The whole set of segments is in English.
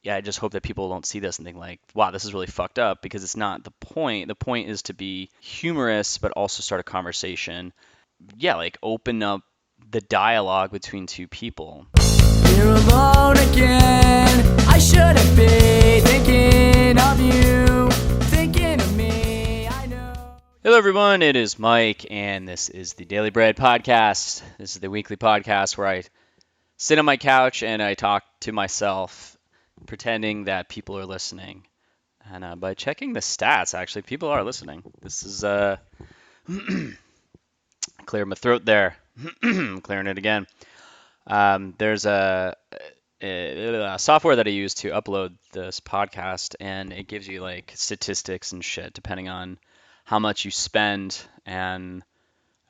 yeah, I just hope that people don't see this and think like, wow, this is really fucked up, because it's not the point. The point is to be humorous, but also start a conversation. Yeah, like open up the dialogue between two people. You're alone again. I shouldn't be thinking of you, thinking of me. I know. Hello, everyone. It is Mike, and this is the dailyBred podcast. This is the weekly podcast where I sit on my couch and I talk to myself, pretending that people are listening. And by checking the stats, actually, people are listening. This is clear my throat there. Clearing it again. There's a software that I use to upload this podcast, and it gives you like statistics and shit depending on how much you spend. And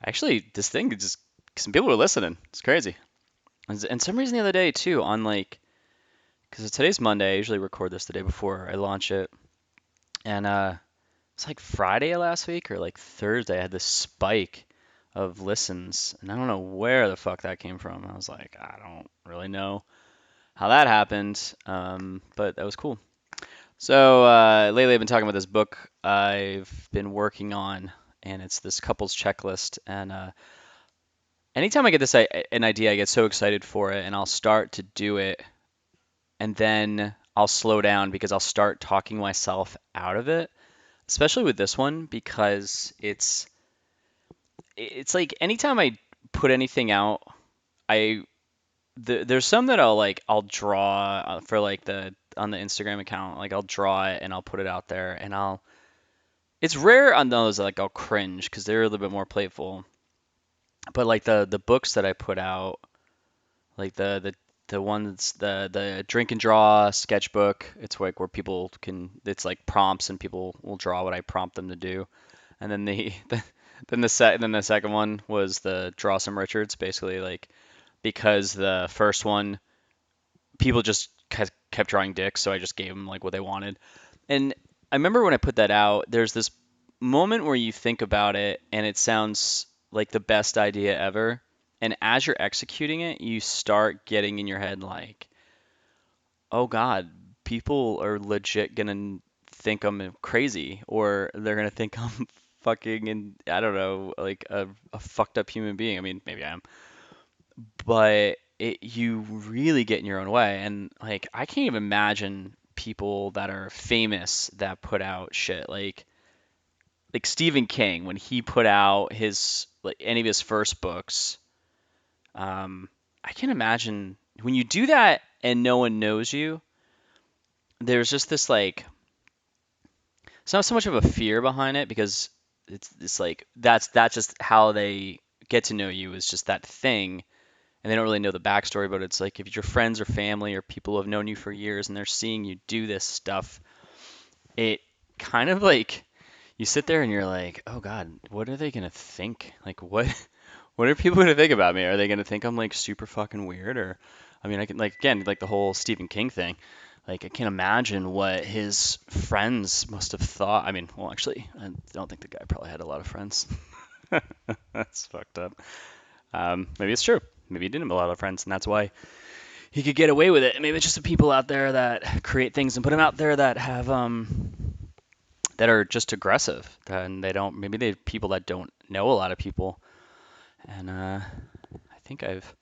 actually, this thing just some people are listening. It's crazy. And some reason the other day too, on like, because today's Monday, I usually record this the day before I launch it, and it's like Friday of last week or like Thursday, I had this spike of listens, and I don't know where the fuck that came from. I was like, I don't really know how that happened, but that was cool. So lately, I've been talking about this book I've been working on, and it's this couples checklist. And anytime I get an idea, I get so excited for it, and I'll start to do it, and then I'll slow down because I'll start talking myself out of it. Especially with this one, because it's like anytime I put anything out, I there's some that I'll draw for like the on the Instagram account, like I'll draw it and I'll put it out there, and it's rare on those like I'll cringe because they're a little bit more playful. But like the books that I put out, like the ones the drink and draw sketchbook, it's like where people can, it's like prompts and people will draw what I prompt them to do. And then then the second one was the draw some Richards, basically like, because the first one people just kept drawing dicks, so I just gave them like what they wanted. And I remember when I put that out, there's this moment where you think about it and it sounds like the best idea ever. And as you're executing it, you start getting in your head like, oh God, people are legit gonna think I'm crazy, or they're gonna think I'm fucking, and I don't know, like a fucked up human being. I mean, maybe I am, but you really get in your own way. And like, I can't even imagine people that are famous that put out shit like Stephen King when he put out his like any of his first books. I can't imagine when you do that and no one knows you. There's just this like, it's not so much of a fear behind it, because it's like that's just how they get to know you, is just that thing, and they don't really know the backstory. But it's like if your friends or family or people who have known you for years and they're seeing you do this stuff, it kind of like, you sit there and you're like, oh God, what are they gonna think? Like what are people gonna think about me? Are they gonna think I'm like super fucking weird? Or I mean, I can, like, again, like the whole Stephen King thing. Like, I can't imagine what his friends must have thought. I mean, well, actually, I don't think the guy probably had a lot of friends. That's fucked up. Maybe it's true. Maybe he didn't have a lot of friends, and that's why he could get away with it. Maybe it's just the people out there that create things and put them out there that have that are just aggressive, and they don't. Maybe they people that don't know a lot of people. And I think I've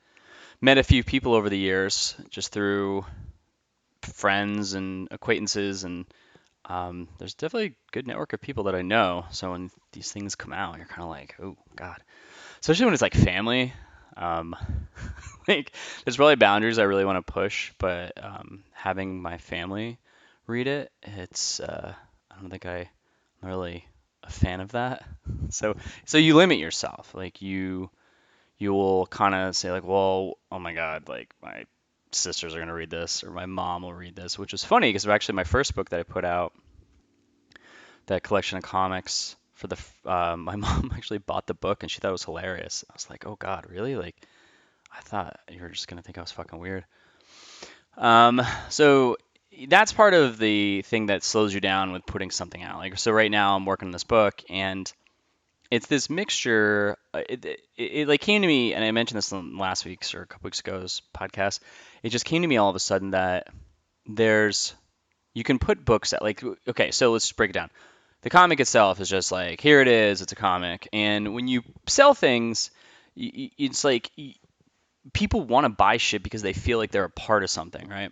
met a few people over the years just through friends and acquaintances, and there's definitely a good network of people that I know. So when these things come out, you're kind of like, oh God, especially when it's like family. Um, like, there's probably boundaries I really want to push, but having my family read it, it's I don't think I'm really a fan of that. So you limit yourself, like you will kind of say like, well, oh my God, like my sisters are going to read this, or my mom will read this, which is funny because actually my first book that I put out, that collection of comics for my mom actually bought the book and she thought it was hilarious. I was like, oh God, really? Like, I thought you were just going to think I was fucking weird. So that's part of the thing that slows you down with putting something out. Like, so right now I'm working on this book, and it's this mixture. It like came to me, and I mentioned this in last week's or a couple weeks ago's podcast. It just came to me all of a sudden that there's you can put books at like okay, so let's break it down. The comic itself is just like here it is, it's a comic, and when you sell things, it's like people want to buy shit because they feel like they're a part of something, right?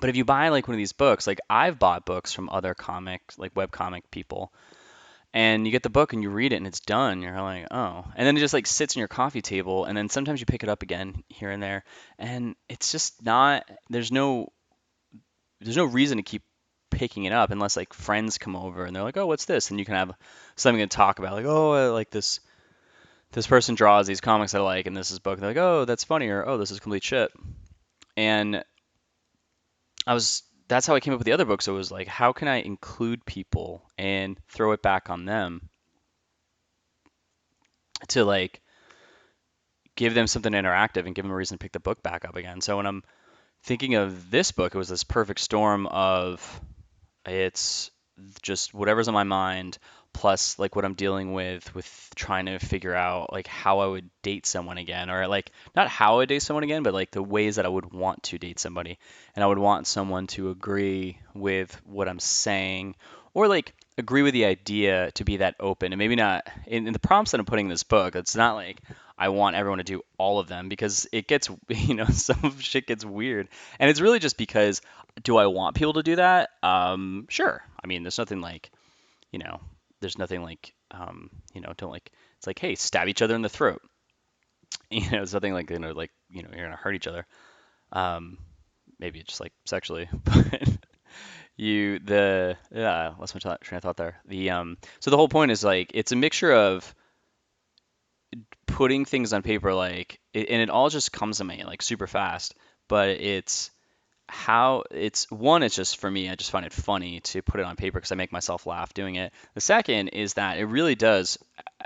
But if you buy like one of these books, like I've bought books from other comics, like webcomic people, and you get the book and you read it and it's done. You're like, oh, and then it just like sits on your coffee table, and then sometimes you pick it up again here and there, and it's just not. There's no reason to keep picking it up unless like friends come over and they're like, oh, what's this? And you can have something to talk about, like, oh, I like this person draws these comics I like, and this is book. They're like, oh, that's funny, or oh, this is complete shit. And that's how I came up with the other books. So it was like, how can I include people and throw it back on them to like give them something interactive and give them a reason to pick the book back up again. So when I'm thinking of this book, it was this perfect storm of it's just whatever's on my mind plus like what I'm dealing with trying to figure out like how I would date someone again, or like not how I would date someone again, but like the ways that I would want to date somebody. And I would want someone to agree with what I'm saying, or like agree with the idea, to be that open. And maybe not in the prompts that I'm putting in this book, it's not like I want everyone to do all of them, because it gets some shit gets weird. And it's really just because, do I want people to do that? Sure. I mean, there's nothing like, you know, there's nothing like, don't like, it's like, hey, stab each other in the throat. It's nothing like, you're gonna hurt each other. Um, maybe just like sexually, but lost my train of thought there. So the whole point is like, it's a mixture of putting things on paper, and it all just comes to me like super fast, but it's just for me, I just find it funny to put it on paper because I make myself laugh doing it. The second is that it really does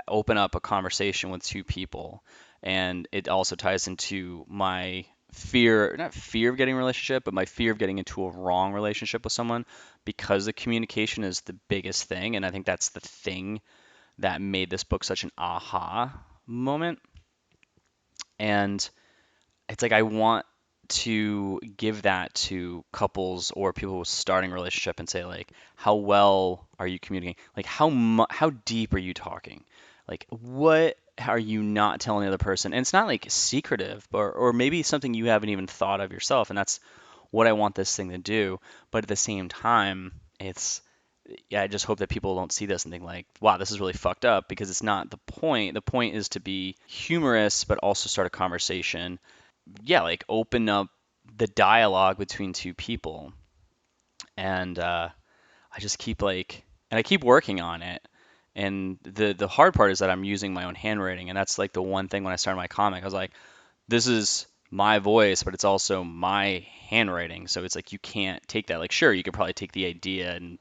open up a conversation with two people, and it also ties into my fear, not fear of getting a relationship, but my fear of getting into a wrong relationship with someone, because the communication is the biggest thing, and I think that's the thing that made this book such an aha moment. And it's like I want to give that to couples or people who are starting a relationship and say like, how well are you communicating? Like how deep are you talking? Like what are you not telling the other person? And it's not like secretive, or maybe something you haven't even thought of yourself, and that's what I want this thing to do. But at the same time, it's yeah, I just hope that people don't see this and think like, wow, this is really fucked up, because it's not the point. The point is to be humorous, but also start a conversation. Yeah, like open up the dialogue between two people. And I just keep and I keep working on it. And the hard part is that I'm using my own handwriting, and that's like the one thing when I started my comic, I was like, this is my voice, but it's also my handwriting. So it's like you can't take that. Like, sure, you could probably take the idea, and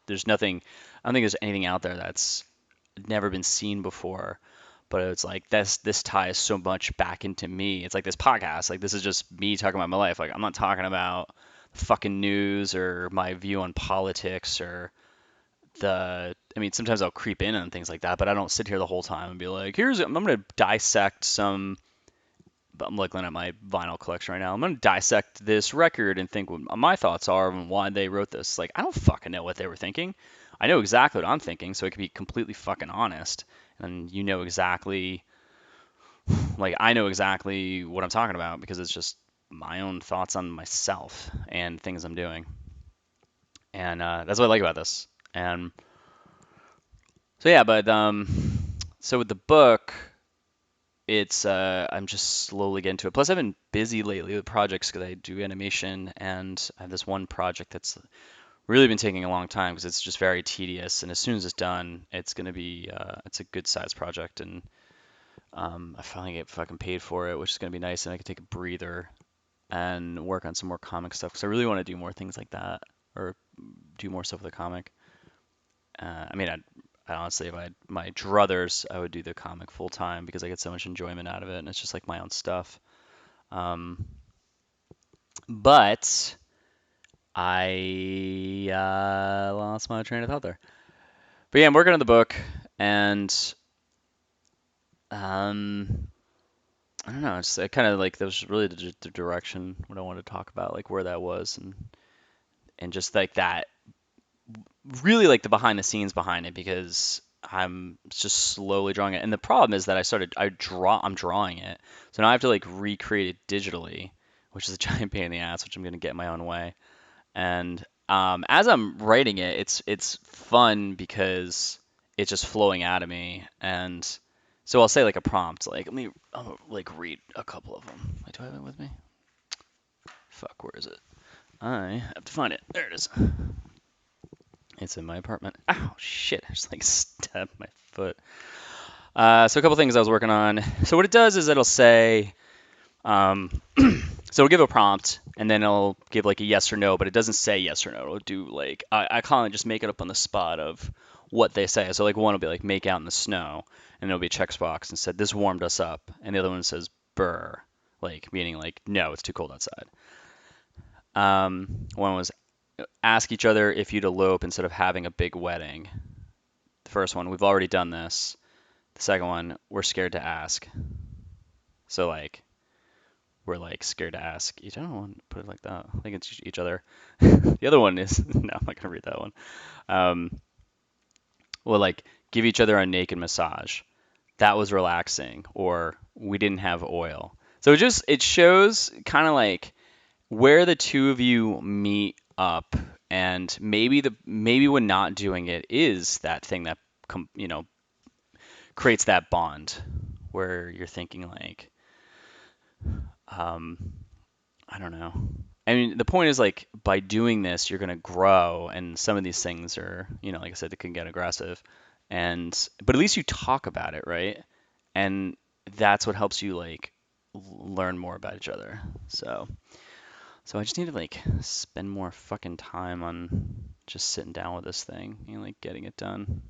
there's nothing. I don't think there's anything out there that's never been seen before. But it's like this ties so much back into me. It's like this podcast. Like this is just me talking about my life. Like I'm not talking about fucking news or my view on politics or I mean, sometimes I'll creep in on things like that, but I don't sit here the whole time and be like, I'm going to dissect some. I'm looking at my vinyl collection right now. I'm going to dissect this record and think what my thoughts are and why they wrote this. Like, I don't fucking know what they were thinking. I know exactly what I'm thinking, so I can be completely fucking honest. And exactly, like, I know exactly what I'm talking about because it's just my own thoughts on myself and things I'm doing. And that's what I like about this. And so, yeah, but so with the book, it's I'm just slowly getting to it. Plus, I've been busy lately with projects because I do animation, and I have this one project that's really been taking a long time because it's just very tedious. And as soon as it's done, it's gonna be it's a good size project, and I finally get fucking paid for it, which is gonna be nice, and I can take a breather and work on some more comic stuff because I really want to do more things like that, or do more stuff with a comic. I mean, I honestly, if I had my druthers, I would do the comic full time because I get so much enjoyment out of it, and it's just like my own stuff. Um, but I lost my train of thought there. But yeah, I'm working on the book, and um, I don't know. It's kind of like that was really the direction what I wanted to talk about, like where that was, and just like that, really like the behind the scenes behind it because I'm just slowly drawing it. And the problem is that I'm drawing it, so now I have to like recreate it digitally, which is a giant pain in the ass, which I'm gonna get in my own way. And as I'm writing it, it's fun because it's just flowing out of me. And so I'll say like a prompt, like I'll like read a couple of them. Like, do I have it with me? Fuck, where is it? I have to find it. There it is. It's in my apartment. Ow, shit! I just like stabbed my foot. So a couple things I was working on. So what it does is it'll say, um, so it'll give a prompt and then it'll give like a yes or no, but it doesn't say yes or no. It'll do like I kind of just make it up on the spot of what they say. So like one will be like make out in the snow, and it'll be a check box and said this warmed us up, and the other one says burr, like meaning like no, it's too cold outside. One was ask each other if you'd elope instead of having a big wedding. The first one, we've already done this. The second one, we're scared to ask. So like we're like scared to ask each. I don't want to put it like that. I think it's each other. The other one is no, I'm not gonna read that one. Um, well, like give each other a naked massage. That was relaxing, or we didn't have oil. So it shows kind of like where the two of you meet up, and maybe when not doing it is that thing that creates that bond where you're thinking like, um, I don't know. I mean, the point is like by doing this, you're gonna grow, and some of these things are, like I said, they can get aggressive, but at least you talk about it, right? And that's what helps you like learn more about each other. So I just need to like spend more fucking time on just sitting down with this thing and like getting it done.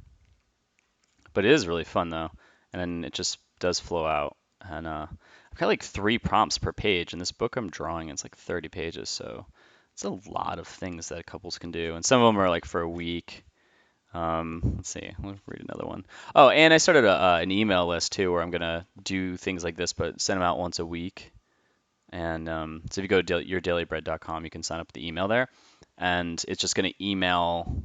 But it is really fun though, and then it just does flow out. And I've got like 3 prompts per page, and this book I'm drawing it's like 30 pages, so it's a lot of things that couples can do, and some of them are like for a week. Let's see, I'll read another one. Oh, and I started an email list too, where I'm gonna do things like this, but send them out once a week. And so if you go to yourdailybread.com, you can sign up with the email there, and it's just gonna email.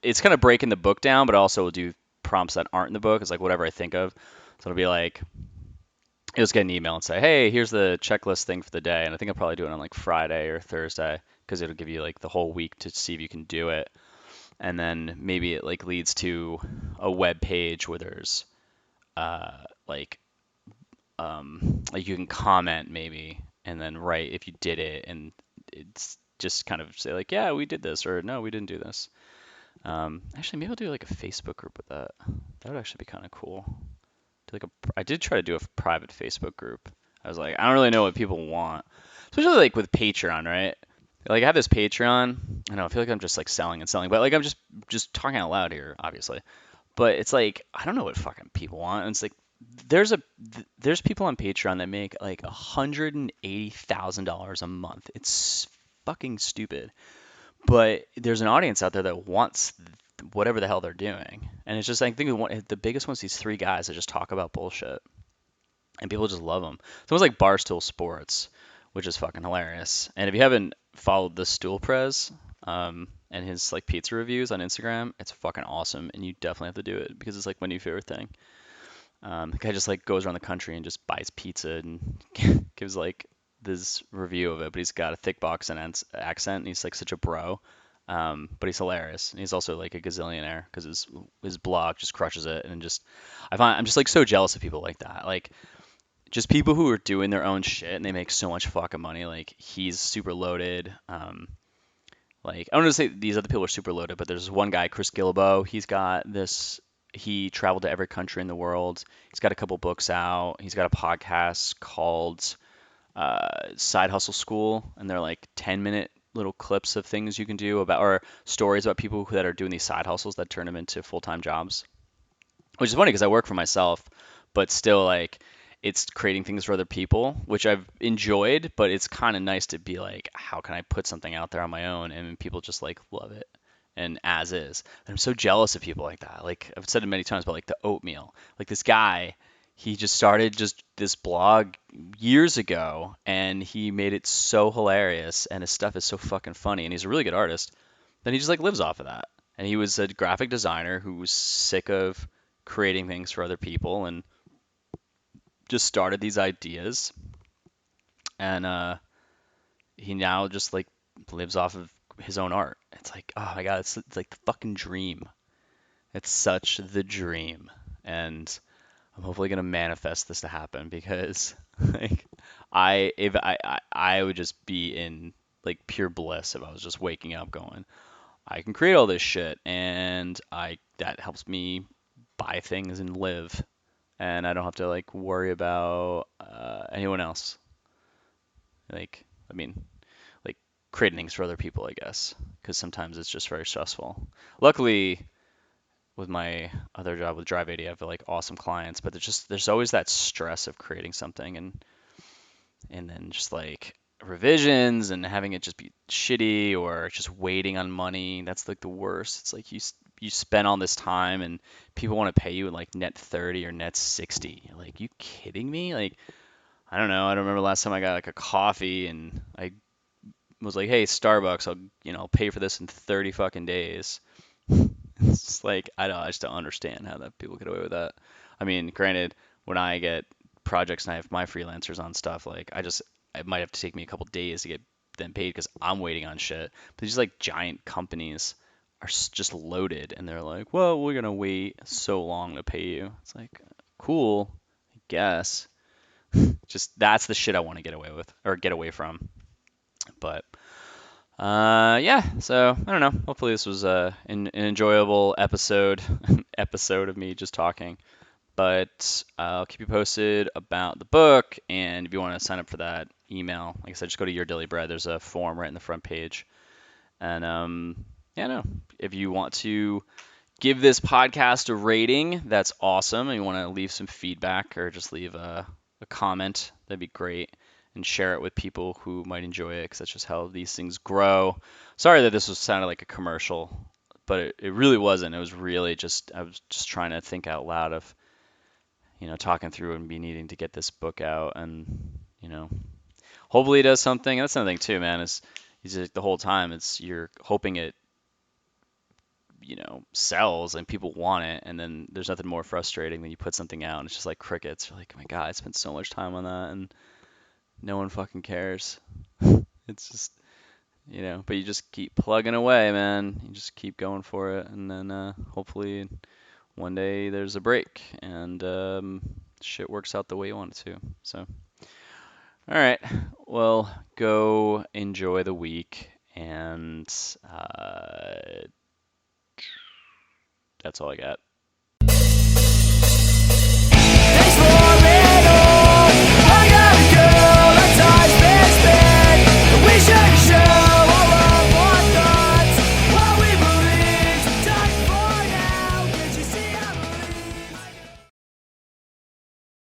It's kind of breaking the book down, but also will do prompts that aren't in the book. It's like whatever I think of. So it'll be like, you'll just get an email and say, hey, here's the checklist thing for the day. And I think I'll probably do it on like Friday or Thursday because it'll give you like the whole week to see if you can do it. And then maybe it like leads to a web page where there's uh, like like you can comment maybe and then write if you did it, and it's just kind of say like, yeah, we did this, or no, we didn't do this. Actually, maybe I'll do like a Facebook group with that. That would actually be kind of cool. I did try to do a private Facebook group. I was like, I don't really know what people want, especially like with Patreon, right? Like I have this Patreon. I know I feel like I'm just like selling and selling, but like I'm just talking out loud here, obviously. But it's like I don't know what fucking people want. And it's like there's a there's people on Patreon that make like $180,000 a month. It's fucking stupid. But there's an audience out there that wants whatever the hell they're doing. And it's just like, I think the biggest one's these 3 guys that just talk about bullshit. And people just love them. It's almost like Barstool Sports, which is fucking hilarious. And if you haven't followed the Stool Prez and his like pizza reviews on Instagram, it's fucking awesome. And you definitely have to do it because it's like my new favorite thing. The guy just like goes around the country and just buys pizza and gives like this review of it, but he's got a thick Boston accent and he's like such a bro. But he's hilarious, and he's also like a gazillionaire because his blog just crushes it. And just I'm just like so jealous of people like that, like just people who are doing their own shit and they make so much fucking money. Like he's super loaded. Like I don't want to say these other people are super loaded, but there's one guy, Chris Gillibo. He's got this. He traveled to every country in the world. He's got a couple books out. He's got a podcast called Side Hustle School, and they're like 10-minute little clips of things you can do about, or stories about people that are doing these side hustles that turn them into full-time jobs. Which is funny because I work for myself, but still like it's creating things for other people, which I've enjoyed, but it's kind of nice to be like, how can I put something out there on my own and people just like love it and as is. And I'm so jealous of people like that. Like I've said it many times, but like the oatmeal, like this guy, he just started just this blog years ago, and he made it so hilarious, and his stuff is so fucking funny, and he's a really good artist. Then he just like lives off of that. And he was a graphic designer who was sick of creating things for other people and just started these ideas. And he now just like lives off of his own art. It's like, oh my God, it's like the fucking dream. It's such the dream. And I'm hopefully gonna manifest this to happen because like I would just be in like pure bliss if I was just waking up going, I can create all this shit and I that helps me buy things and live, and I don't have to like worry about anyone else. Like I mean, like creating things for other people, I guess, because sometimes it's just very stressful. Luckily, with my other job with Drive 80, I have like awesome clients, but there's always that stress of creating something and then just like revisions and having it just be shitty or just waiting on money. That's like the worst. It's like you spend all this time and people want to pay you like net 30 or net 60. You're like, you kidding me? Like, I don't know. I don't remember last time I got like a coffee and I was like, hey, Starbucks, I'll pay for this in 30 fucking days. It's just like I just don't understand how that people get away with that. I mean, granted, when I get projects and I have my freelancers on stuff, like it might have to take me a couple days to get them paid because I'm waiting on shit. But these like giant companies are just loaded and they're like, well, we're gonna wait so long to pay you. It's like, cool, I guess. Just that's the shit I want to get away with or get away from. But yeah, so I don't know. Hopefully this was an enjoyable episode of me just talking. But I'll keep you posted about the book, and if you want to sign up for that email, like I said, just go to Your Daily Bread. There's a form right in the front page. And yeah, no, if you want to give this podcast a rating, that's awesome. And you want to leave some feedback or just leave a comment, that'd be great. And share it with people who might enjoy it because that's just how these things grow. Sorry that this was sounded like a commercial, but it really wasn't. It was really just I was just trying to think out loud of talking through and be needing to get this book out and you know hopefully it does something. That's another thing too, man. Is like the whole time it's you're hoping it sells and people want it, and then there's nothing more frustrating than you put something out and it's just like crickets. You're like, oh my God, I spent so much time on that and no one fucking cares. It's just, but you just keep plugging away, man. You just keep going for it, and then hopefully one day there's a break and shit works out the way you want it to. So, all right, well, go enjoy the week, and that's all I got.